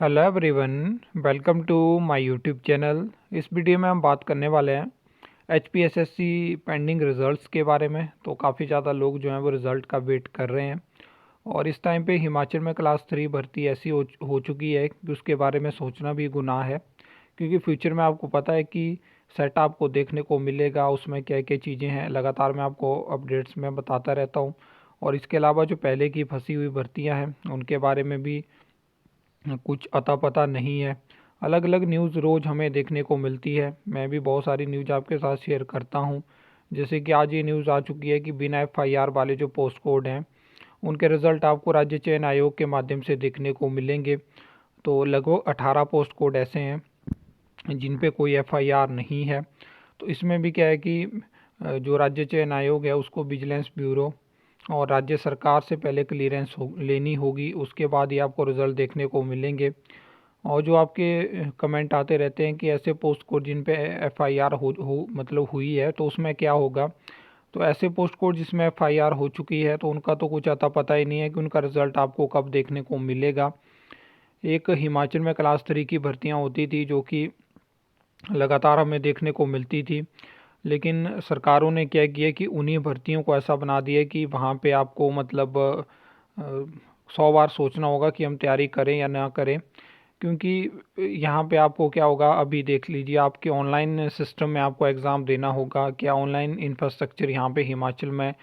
Hello everyone, welcome to my YouTube channel. इस video में हम बात करने वाले हैं एचपीएसएससी पेंडिंग रिज़ल्ट्स के बारे में। तो काफ़ी ज़्यादा लोग जो हैं वो रिज़ल्ट का वेट कर रहे हैं और इस टाइम पे हिमाचल में क्लास 3 भर्ती ऐसी हो चुकी है कि उसके बारे में सोचना भी गुनाह है, क्योंकि फ्यूचर में आपको पता है कि सेट आपको देखने को मिलेगा, उसमें क्या क्या चीज़ें हैं लगातार मैं आपको अपडेट्स में बताता रहता हूँ। और इसके अलावा जो पहले की फंसी हुई भर्तियाँ हैं उनके बारे में भी कुछ अता पता नहीं है। अलग अलग न्यूज़ रोज़ हमें देखने को मिलती है, मैं भी बहुत सारी न्यूज़ आपके साथ शेयर करता हूँ। जैसे कि आज ये न्यूज़ आ चुकी है कि बिना एफआईआर वाले जो पोस्ट कोड हैं उनके रिज़ल्ट आपको राज्य चयन आयोग के माध्यम से देखने को मिलेंगे। तो लगभग 18 पोस्ट कोड ऐसे हैं जिन पे कोई एफआईआर नहीं है। तो इसमें भी क्या है कि जो राज्य चयन आयोग है उसको विजिलेंस ब्यूरो और राज्य सरकार से पहले क्लियरेंस लेनी होगी, उसके बाद ही आपको रिज़ल्ट देखने को मिलेंगे। और जो आपके कमेंट आते रहते हैं कि ऐसे पोस्ट कोड जिन पे एफआईआर हो मतलब हुई है तो उसमें क्या होगा। तो ऐसे पोस्ट कोड जिसमें एफआईआर हो चुकी है तो उनका तो कुछ अता पता ही नहीं है कि उनका रिज़ल्ट आपको कब देखने को मिलेगा। एक हिमाचल में क्लास 3 की भर्तियां होती थी जो कि लगातार हमें देखने को मिलती थी, लेकिन सरकारों ने क्या किया कि उन्हीं भर्तियों को ऐसा बना दिया कि वहाँ पे आपको मतलब 100 बार सोचना होगा कि हम तैयारी करें या ना करें। क्योंकि यहाँ पे आपको क्या होगा, अभी देख लीजिए आपके ऑनलाइन सिस्टम में आपको एग्ज़ाम देना होगा। क्या ऑनलाइन इंफ्रास्ट्रक्चर यहाँ पे हिमाचल में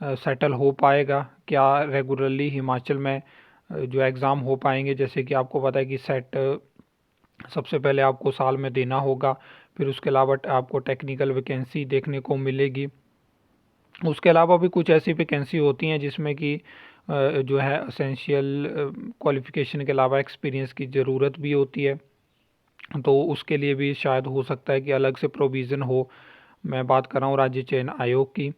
सेटल हो पाएगा? क्या रेगुलरली हिमाचल में जो एग्ज़ाम हो पाएंगे? जैसे कि आपको पता है कि सेट सबसे पहले आपको साल में देना होगा, फिर उसके अलावा आपको टेक्निकल वैकेंसी देखने को मिलेगी। उसके अलावा भी कुछ ऐसी वैकेंसी होती हैं जिसमें कि जो है असेंशियल क्वालिफ़िकेशन के अलावा एक्सपीरियंस की ज़रूरत भी होती है। तो उसके लिए भी शायद हो सकता है कि अलग से प्रोविज़न हो। मैं बात कर रहा हूँ राज्य चयन आयोग की।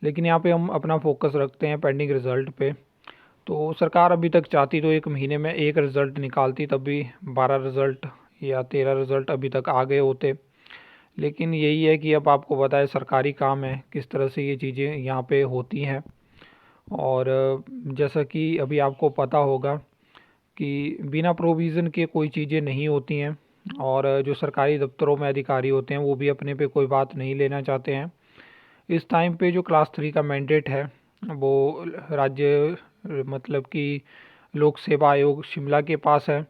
लेकिन यहाँ पे हम अपना फोकस रखते हैं पेंडिंग रिज़ल्ट पे। तो सरकार अभी तक चाहती तो एक महीने में एक रिज़ल्ट निकालती, तब भी 12 रिज़ल्ट या 13 रिज़ल्ट अभी तक आ गए होते। लेकिन यही है कि अब आपको पता है सरकारी काम है किस तरह से ये चीज़ें यहाँ पे होती हैं। और जैसा कि अभी आपको पता होगा कि बिना प्रोविज़न के कोई चीज़ें नहीं होती हैं। और जो सरकारी दफ्तरों में अधिकारी होते हैं वो भी अपने पे कोई बात नहीं लेना चाहते हैं। इस टाइम पे जो क्लास 3 का मैंडेट है वो राज्य मतलब कि लोक सेवा आयोग शिमला के पास है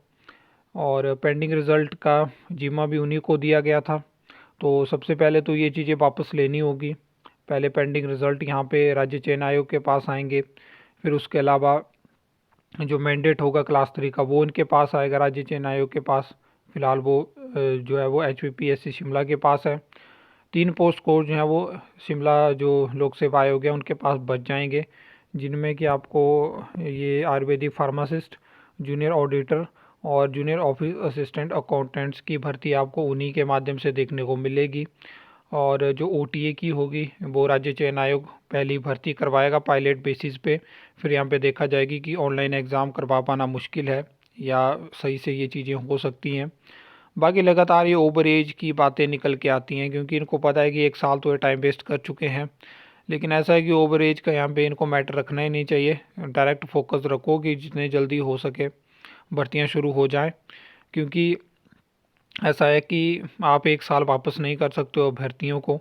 और पेंडिंग रिज़ल्ट का जिम्मा भी उन्हीं को दिया गया था। तो सबसे पहले तो ये चीज़ें वापस लेनी होगी। पहले पेंडिंग रिज़ल्ट यहाँ पे राज्य चयन आयोग के पास आएंगे, फिर उसके अलावा जो मैंडेट होगा क्लास 3 का वो इनके पास आएगा राज्य चयन आयोग के पास। फ़िलहाल वो जो है वो एचपीपीएससी शिमला के पास है। 3 पोस्ट कोड जो हैं वो शिमला जो लोक सेवा आयोग है उनके पास बच जाएंगे, जिनमें कि आपको ये आयुर्वेदिक फार्मासिस्ट, जूनियर ऑडिटर और जूनियर ऑफिस असिस्टेंट अकाउंटेंट्स की भर्ती आपको उन्हीं के माध्यम से देखने को मिलेगी। और जो ओटीए की होगी वो राज्य चयन आयोग पहली भर्ती करवाएगा पायलट बेसिस पे। फिर यहाँ पे देखा जाएगी कि ऑनलाइन एग्ज़ाम करवा पाना मुश्किल है या सही से ये चीज़ें हो सकती हैं। बाकी लगातार ये ओवर एज की बातें निकल के आती हैं, क्योंकि इनको पता है कि एक साल तो ये टाइम वेस्ट कर चुके हैं। लेकिन ऐसा है कि ओवर एज का यहाँ पे इनको मैटर रखना ही नहीं चाहिए। डायरेक्ट फोकस रखो कि जितने जल्दी हो सके भर्तियाँ शुरू हो जाएं, क्योंकि ऐसा है कि आप एक साल वापस नहीं कर सकते हो भर्तियों को।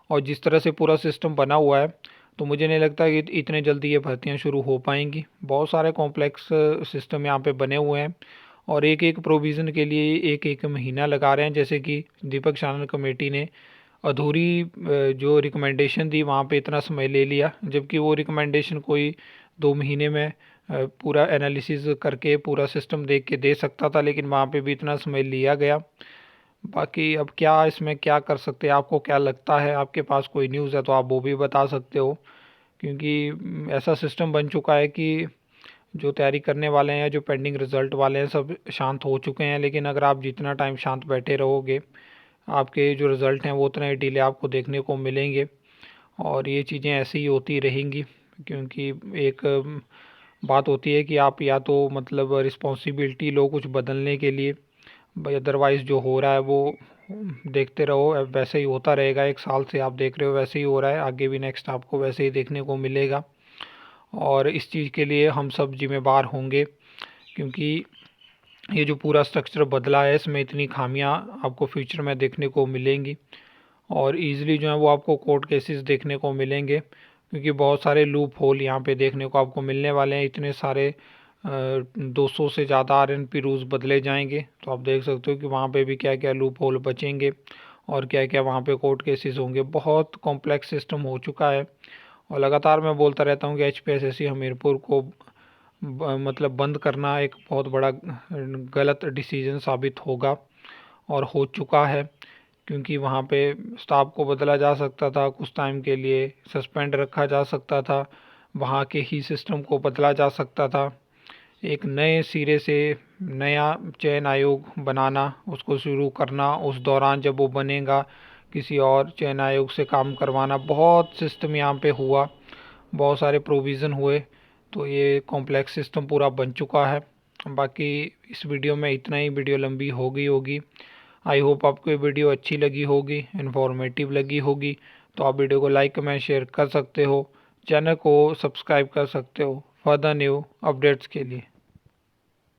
और जिस तरह से पूरा सिस्टम बना हुआ है तो मुझे नहीं लगता कि इतने जल्दी ये भर्तियाँ शुरू हो पाएंगी। बहुत सारे कॉम्प्लेक्स सिस्टम यहाँ पे बने हुए हैं और एक एक प्रोविज़न के लिए एक एक महीना लगा रहे हैं। जैसे कि दीपक सानन कमेटी ने अधूरी जो रिकमेंडेशन दी वहाँ पे इतना समय ले लिया, जबकि वो रिकमेंडेशन कोई 2 महीने में पूरा एनालिसिस करके पूरा सिस्टम देख के दे सकता था, लेकिन वहाँ पे भी इतना समय लिया गया। बाकी अब क्या इसमें क्या कर सकते हैं, आपको क्या लगता है? आपके पास कोई न्यूज़ है तो आप वो भी बता सकते हो, क्योंकि ऐसा सिस्टम बन चुका है कि जो तैयारी करने वाले हैं, जो पेंडिंग रिज़ल्ट वाले हैं, सब शांत हो चुके हैं। लेकिन अगर आप जितना टाइम शांत बैठे रहोगे आपके जो रिज़ल्ट हैं वो उतने डिले आपको देखने को मिलेंगे और ये चीज़ें ऐसे ही होती रहेंगी। क्योंकि एक बात होती है कि आप या तो मतलब रिस्पॉन्सिबिलिटी लो कुछ बदलने के लिए, भाई अदरवाइज़ जो हो रहा है वो देखते रहो, वैसे ही होता रहेगा। एक साल से आप देख रहे हो वैसे ही हो रहा है, आगे भी नेक्स्ट आपको वैसे ही देखने को मिलेगा। और इस चीज़ के लिए हम सब जिम्मेदार होंगे, क्योंकि ये जो पूरा स्ट्रक्चर बदला है इसमें इतनी खामियां आपको फ्यूचर में देखने को मिलेंगी और ईज़िली जो है वो आपको कोर्ट केसेस देखने को मिलेंगे, क्योंकि बहुत सारे लूप होल यहाँ पे देखने को आपको मिलने वाले हैं। इतने सारे 200 से ज़्यादा आरएनपी रूल्स बदले जाएंगे, तो आप देख सकते हो कि वहाँ पे भी क्या क्या लूप होल बचेंगे और क्या क्या वहाँ पे कोर्ट केसेस होंगे। बहुत कॉम्प्लेक्स सिस्टम हो चुका है और लगातार मैं बोलता रहता हूँ कि एचपीएसएससी हमीरपुर को मतलब बंद करना एक बहुत बड़ा गलत डिसीजन साबित होगा और हो चुका है, क्योंकि वहाँ पे स्टाफ को बदला जा सकता था, कुछ टाइम के लिए सस्पेंड रखा जा सकता था, वहाँ के ही सिस्टम को बदला जा सकता था। एक नए सिरे से नया चयन आयोग बनाना, उसको शुरू करना, उस दौरान जब वो बनेगा किसी और चयन आयोग से काम करवाना, बहुत सिस्टम यहाँ पे हुआ, बहुत सारे प्रोविज़न हुए। तो ये कॉम्प्लेक्स सिस्टम पूरा बन चुका है। बाकी इस वीडियो में इतना ही, वीडियो लंबी हो गई होगी। आई होप आपको ये वीडियो अच्छी लगी होगी, इन्फॉर्मेटिव लगी होगी। तो आप वीडियो को लाइक कमेंट शेयर कर सकते हो, चैनल को सब्सक्राइब कर सकते हो फर्दर न्यू अपडेट्स के लिए।